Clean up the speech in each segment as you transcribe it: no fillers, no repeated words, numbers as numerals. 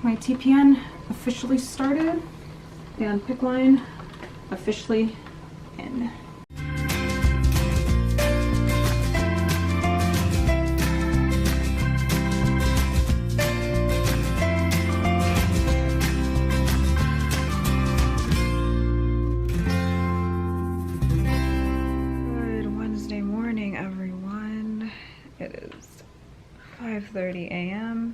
My TPN officially started and PICC line officially in. Good Wednesday morning, everyone. It is 5:30 a.m.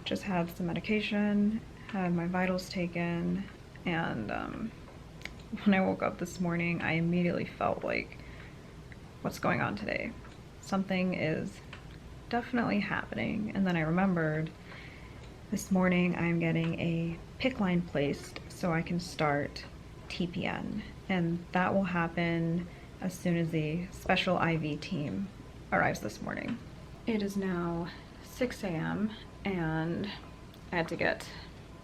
Just had some medication, had my vitals taken, and when I woke up this morning, I immediately felt like, what's going on today? Something is definitely happening. And then I remembered this morning I'm getting a PICC line placed so I can start TPN, and that will happen as soon as the special IV team arrives this morning. It is now 6 a.m. and I had to get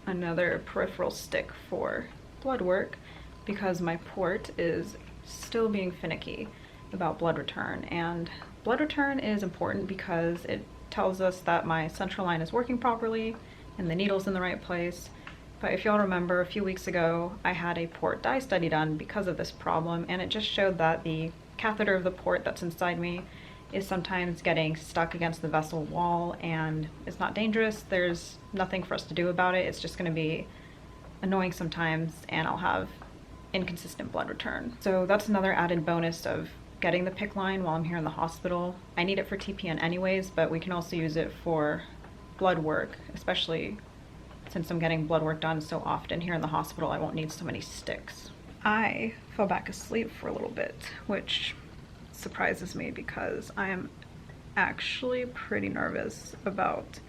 another peripheral stick for blood work because my port is still being finicky about blood return. And blood return is important because it tells us that my central line is working properly and the needle's in the right place. But if y'all remember, a few weeks ago I had a port dye study done because of this problem, and it just showed that the catheter of the port that's inside me is sometimes getting stuck against the vessel wall, and it's not dangerous. There's nothing for us to do about it. It's just going to be annoying sometimes, and I'll have inconsistent blood return. So that's another added bonus of getting the PICC line while I'm here in the hospital. I need it for TPN anyways, but we can also use it for blood work, especially since I'm getting blood work done so often here in the hospital. I won't need so many sticks. I fell back asleep for a little bit, which surprises me because I am actually pretty nervous about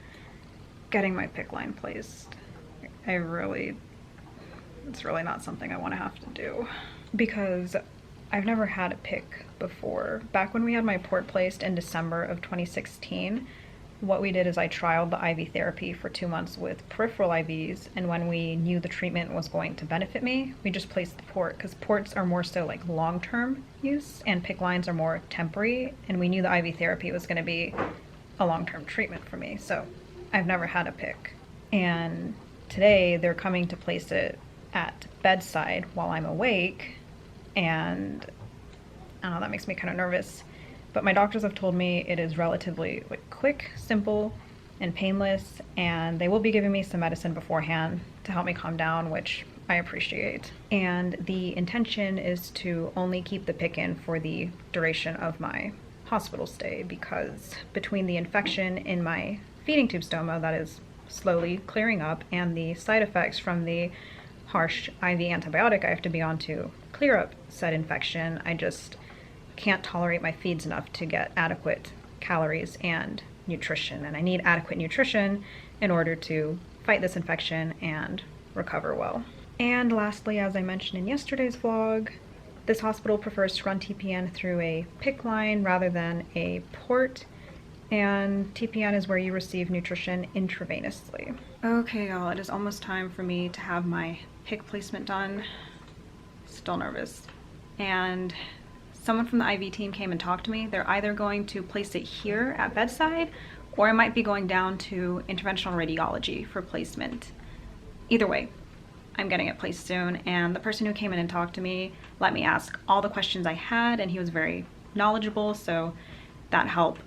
getting my PICC line placed. It's really not something I want to have to do because I've never had a PICC before. Back when we had my port placed in December of 2016, what we did is I trialed the IV therapy for 2 months with peripheral IVs, and when we knew the treatment was going to benefit me, we just placed the port, because ports are more so like long-term use and PICC lines are more temporary, and we knew the IV therapy was going to be a long-term treatment for me. So I've never had a PICC, and today they're coming to place it at bedside while I'm awake, and I don't know, that makes me kind of nervous. But my doctors have told me it is relatively quick, simple, and painless, and they will be giving me some medicine beforehand to help me calm down, which I appreciate. And the intention is to only keep the PICC in for the duration of my hospital stay, because between the infection in my feeding tube stoma that is slowly clearing up and the side effects from the harsh IV antibiotic I have to be on to clear up said infection, I just can't tolerate my feeds enough to get adequate calories and nutrition, and I need adequate nutrition in order to fight this infection and recover well. And lastly, as I mentioned in yesterday's vlog, this hospital prefers to run TPN through a PICC line rather than a port, and TPN is where you receive nutrition intravenously. Okay y'all, it is almost time for me to have my PICC placement done. Still nervous. And someone from the IV team came and talked to me. They're either going to place it here at bedside, or I might be going down to interventional radiology for placement. Either way, I'm getting it placed soon, and the person who came in and talked to me let me ask all the questions I had, and he was very knowledgeable, so that helped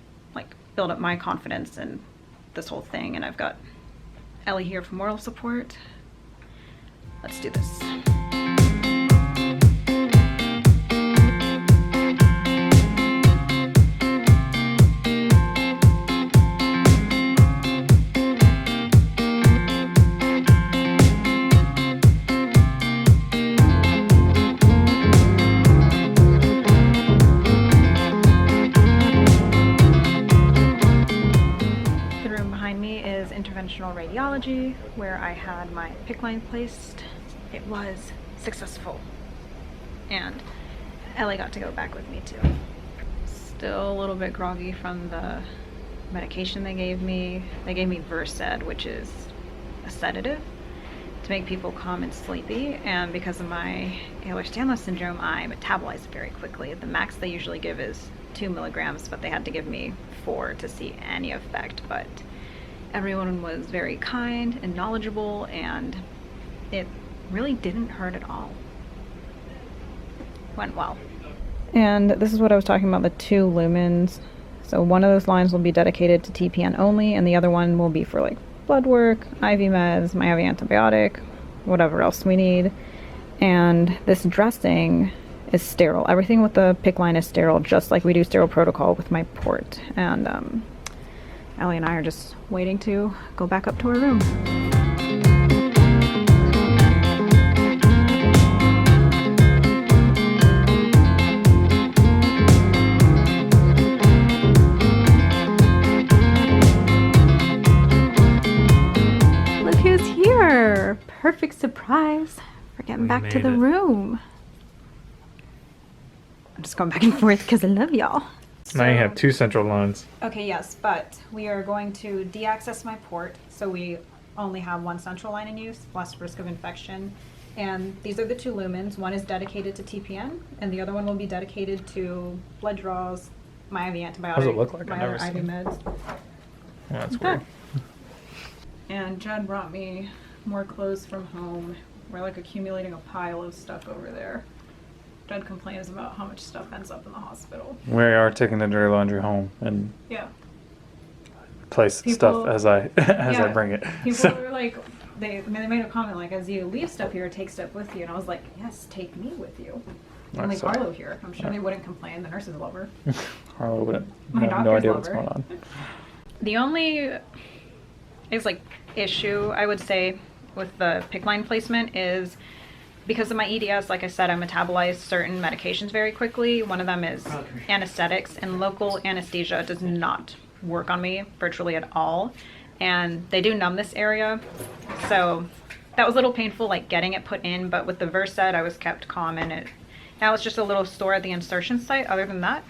build up my confidence in this whole thing. And I've got Ellie here for moral support. Let's do this. Radiology, where I had my PICC line placed. It was successful, and Ellie got to go back with me too. Still a little bit groggy from the medication they gave me. They gave me Versed, which is a sedative to make people calm and sleepy, and because of my Ehlers-Danlos syndrome, I metabolize very quickly. The max they usually give is 2 milligrams, but they had to give me 4 to see any effect. But Everyone was very kind and knowledgeable, and it really didn't hurt at all. Went well. And this is what I was talking about, the 2 lumens. So one of those lines will be dedicated to TPN only, and the other one will be for like blood work, IV meds, my IV antibiotic, whatever else we need. And this dressing is sterile. Everything with the PICC line is sterile, just like we do sterile protocol with my port. And Ellie and I are just waiting to go back up to our room. Look who's here! Perfect surprise for getting back to the room. I'm just going back and forth because I love y'all. Now you have 2 central lines. Okay, yes, but we are going to de-access my port, so we only have 1 central line in use, less risk of infection. And these are the 2 lumens. One is dedicated to TPN, and the other one will be dedicated to blood draws, my IV antibiotic, How does it look like? my I've other never IV seen. meds. Oh, that's weird. And Judd brought me more clothes from home. We're like accumulating a pile of stuff over there. Judd complains about how much stuff ends up in the hospital. We are taking the dirty laundry home and Yeah. place People- stuff as I as I Yeah, bring it. People So- were like, they made a comment like, as you leave stuff here, take stuff with you. And I was like, yes, take me with you. And leave Sorry. Harlow here. I'm sure Yeah. they wouldn't complain. The nurses love her. Harlow wouldn't. My No doctors idea love what's her. going on. The only issue I would say with the PICC line placement is because of my EDS, like I said, I metabolize certain medications very quickly. One of them is anesthetics, and local anesthesia does not work on me virtually at all. And they do numb this area. So that was a little painful, like getting it put in, but with the Versed, I was kept calm, and now it's just a little store at the insertion site. Other than that,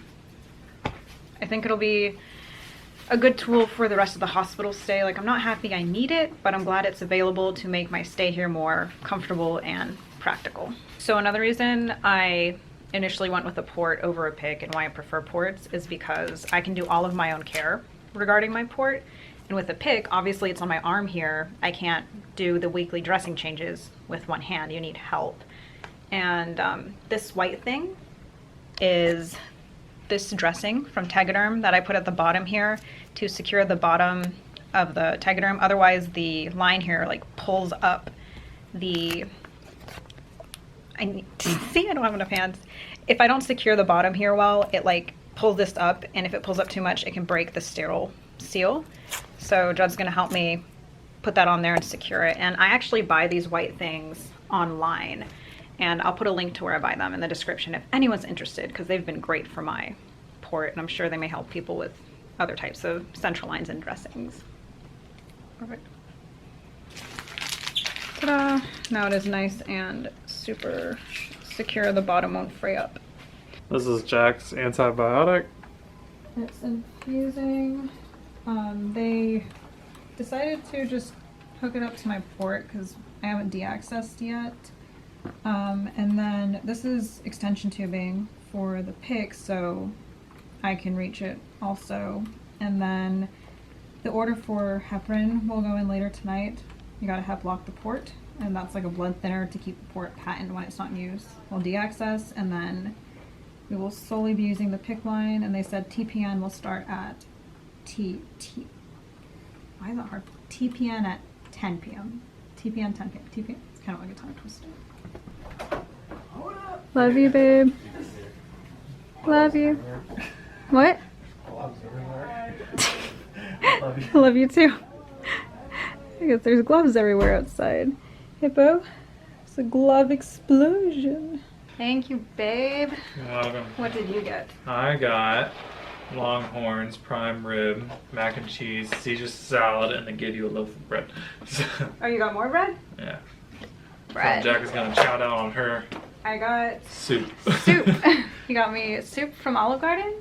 I think it'll be a good tool for the rest of the hospital stay. Like, I'm not happy I need it, but I'm glad it's available to make my stay here more comfortable and practical. So another reason I initially went with a port over a PICC, and why I prefer ports, is because I can do all of my own care regarding my port. And with a PICC, obviously it's on my arm here. I can't do the weekly dressing changes with one hand. You need help. And this white thing is this dressing from Tegaderm that I put at the bottom here to secure the bottom of the Tegaderm. Otherwise the line here like pulls up the, I don't have enough hands. If I don't secure the bottom here well, it like pulls this up, and if it pulls up too much, it can break the sterile seal. So Judd's gonna help me put that on there and secure it. And I actually buy these white things online, and I'll put a link to where I buy them in the description if anyone's interested, because they've been great for my port, and I'm sure they may help people with other types of central lines and dressings. Perfect. Ta-da! Now it is nice and super secure. The bottom won't fray up. This is Jack's antibiotic. It's infusing. They decided to just hook it up to my port because I haven't de-accessed yet. And then this is extension tubing for the PICC, so I can reach it also. And then the order for heparin will go in later tonight. You gotta hep lock the port, and that's like a blood thinner to keep the port patent when it's not in use. We'll de-access, and then we will solely be using the PICC line, and they said TPN will start at why is that hard? TPN at 10 p.m. TPN 10 p.m. TPN, it's kind of like a tongue twister. Love you, babe. Love you. What? Love you too. I guess there's gloves everywhere outside. Hippo, it's a glove explosion. Thank you, babe. You're welcome. What did you get? I got Longhorns, prime rib, mac and cheese, Caesar salad, and they gave you a loaf of bread. So, Oh, you got more bread? yeah. Bread. So Jack is gonna chow down on her I got soup. soup. You got me soup from Olive Garden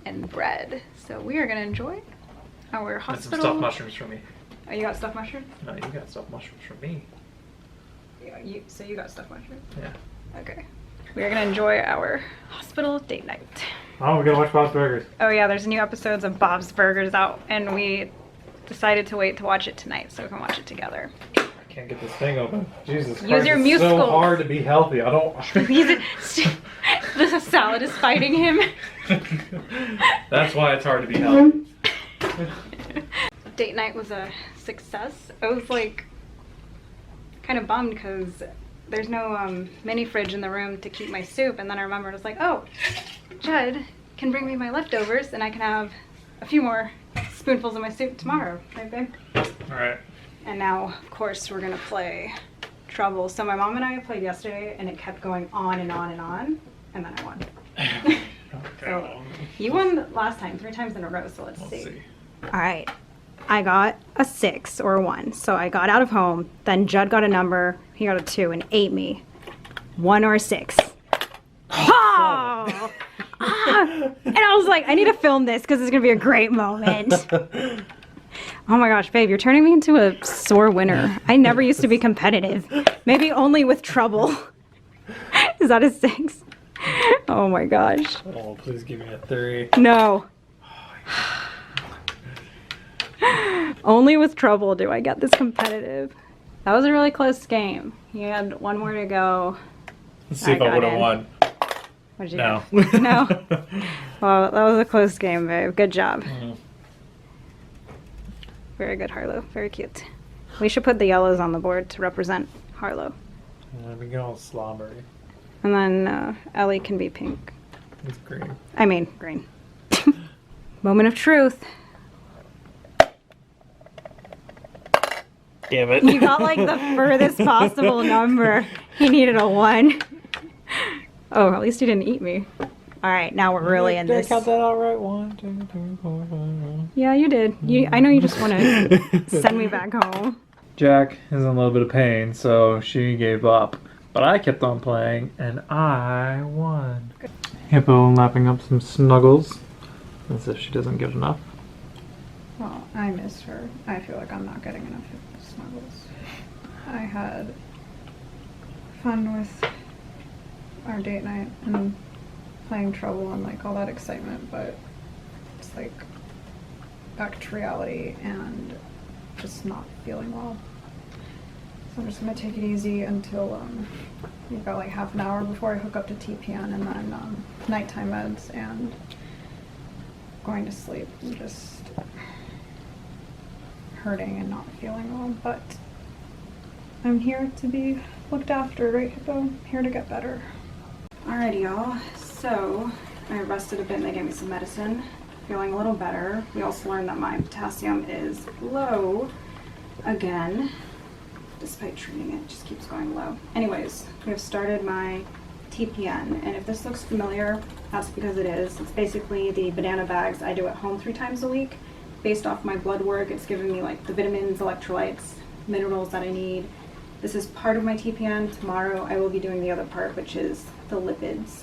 and bread. So we are gonna enjoy our And some hospital. stuffed mushrooms for me. Oh, you got stuffed mushrooms? No, you got stuffed mushrooms for me. Yeah, so you got stuffed mushrooms? Yeah. Okay. We are gonna enjoy our hospital date night. Oh, we gotta watch Bob's Burgers. Oh yeah, there's new episodes of Bob's Burgers out, and we decided to wait to watch it tonight so we can watch it together. I can't get this thing open. Jesus Christ, Use your it's so muscles. hard to be healthy. I don't... The salad is fighting him. That's why it's hard to be healthy. Date night was a success. I was like kind of bummed because there's no mini fridge in the room to keep my soup, and then I remembered, I was like, oh, Judd can bring me my leftovers and I can have a few more spoonfuls of my soup tomorrow, right babe? Alright. And now, of course, we're gonna play Trouble. So my mom and I played yesterday and it kept going on and on and on, and then I won. So you won last time, 3 times in a row, so let's see. All right, I got a 6 or a 1, so I got out of home. Then Judd got a number, he got a 2 and ate me. 1 or a 6. Oh! And I was like, I need to film this because it's gonna be a great moment. Oh my gosh, babe, you're turning me into a sore winner. I never used to be competitive. Maybe only with Trouble. Is that a 6? Oh my gosh. Oh, please give me a 3. No. Only with Trouble do I get this competitive. That was a really close game. You had 1 more to go. Let's see if I would have won. What did you No. get? No? Well, that was a close game, babe. Good job. Very good, Harlow. Very cute. We should put the yellows on the board to represent Harlow. We get all slobbery. And then Ellie can be pink. It's green. I mean, green. Moment of truth. Damn it. You got like the furthest possible number. He needed a 1. Oh, at least he didn't eat me. All right, now we're really in this. Did I count that out right? 1, 2, 3, 4, 5. Yeah, you did. I know you just want to send me back home. Jack is in a little bit of pain, so she gave up. But I kept on playing, and I won. Hippo lapping up some snuggles, as if she doesn't get enough. Well, I miss her. I feel like I'm not getting enough snuggles. I had fun with our date night and playing Trouble and like all that excitement, but it's like back to reality and just not feeling well. So I'm just gonna take it easy until we've got like half an hour before I hook up to TPN, and then nighttime meds and going to sleep and just hurting and not feeling well. But I'm here to be looked after, right, Hippo? Here to get better. Alrighty, y'all. So I rested a bit and they gave me some medicine. Feeling a little better. We also learned that my potassium is low again. Despite treating it, just keeps going low. Anyways, we have started my TPN, and if this looks familiar, that's because it is. It's basically the banana bags I do at home 3 times a week. Based off my blood work, it's giving me like the vitamins, electrolytes, minerals that I need. This is part of my TPN. Tomorrow I will be doing the other part, which is the lipids.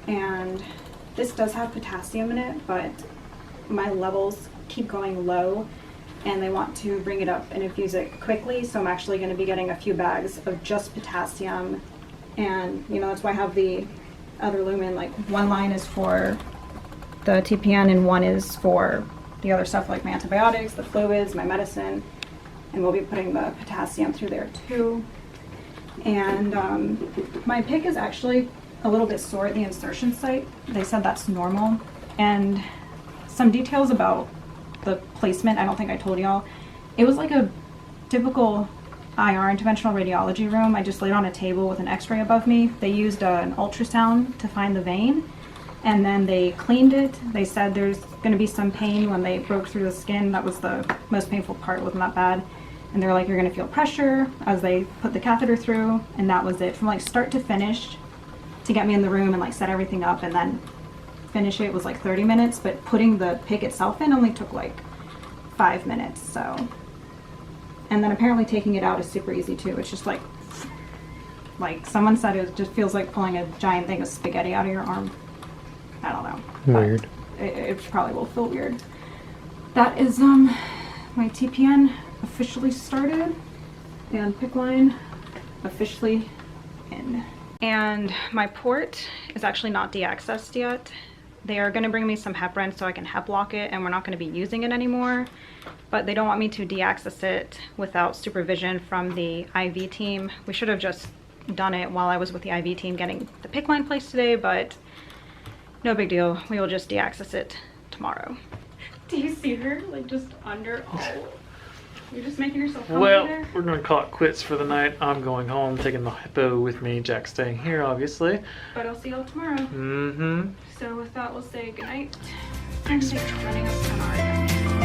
And this does have potassium in it, but my levels keep going low and they want to bring it up and infuse it quickly. So I'm actually going to be getting a few bags of just potassium. And you know, that's why I have the other lumen. Like 1 line is for the TPN and 1 is for the other stuff like my antibiotics, the fluids, my medicine. And we'll be putting the potassium through there too. And my PICC is actually a little bit sore at the insertion site. They said that's normal. And some details about the placement, I don't think I told y'all. It was like a typical IR, interventional radiology room. I just laid on a table with an x-ray above me. They used an ultrasound to find the vein, and then they cleaned it. They said there's gonna be some pain when they broke through the skin. That was the most painful part, wasn't that bad. And they're like, you're gonna feel pressure as they put the catheter through, and that was it. From like start to finish, to get me in the room and like set everything up and then finish it was like 30 minutes, but putting the PICC itself in only took like 5 minutes, so. And then apparently taking it out is super easy too. It's just like someone said it just feels like pulling a giant thing of spaghetti out of your arm. I don't know. Weird. It probably will feel weird. That is my TPN officially started and PICC line officially in. And my port is actually not deaccessed yet. They are going to bring me some heparin so I can hep lock it, and we're not going to be using it anymore. But they don't want me to deaccess it without supervision from the IV team. We should have just done it while I was with the IV team getting the PICC line placed today, but no big deal. We will just deaccess it tomorrow. Do you see her? Like, just under all... You're just making yourself comfy Well, there? we're gonna call it quits for the night. I'm going home, taking the hippo with me. Jack's staying here, obviously. But I'll see y'all tomorrow. Mm-hmm. So with that, we'll say goodnight. And thanks for joining us on our adventure.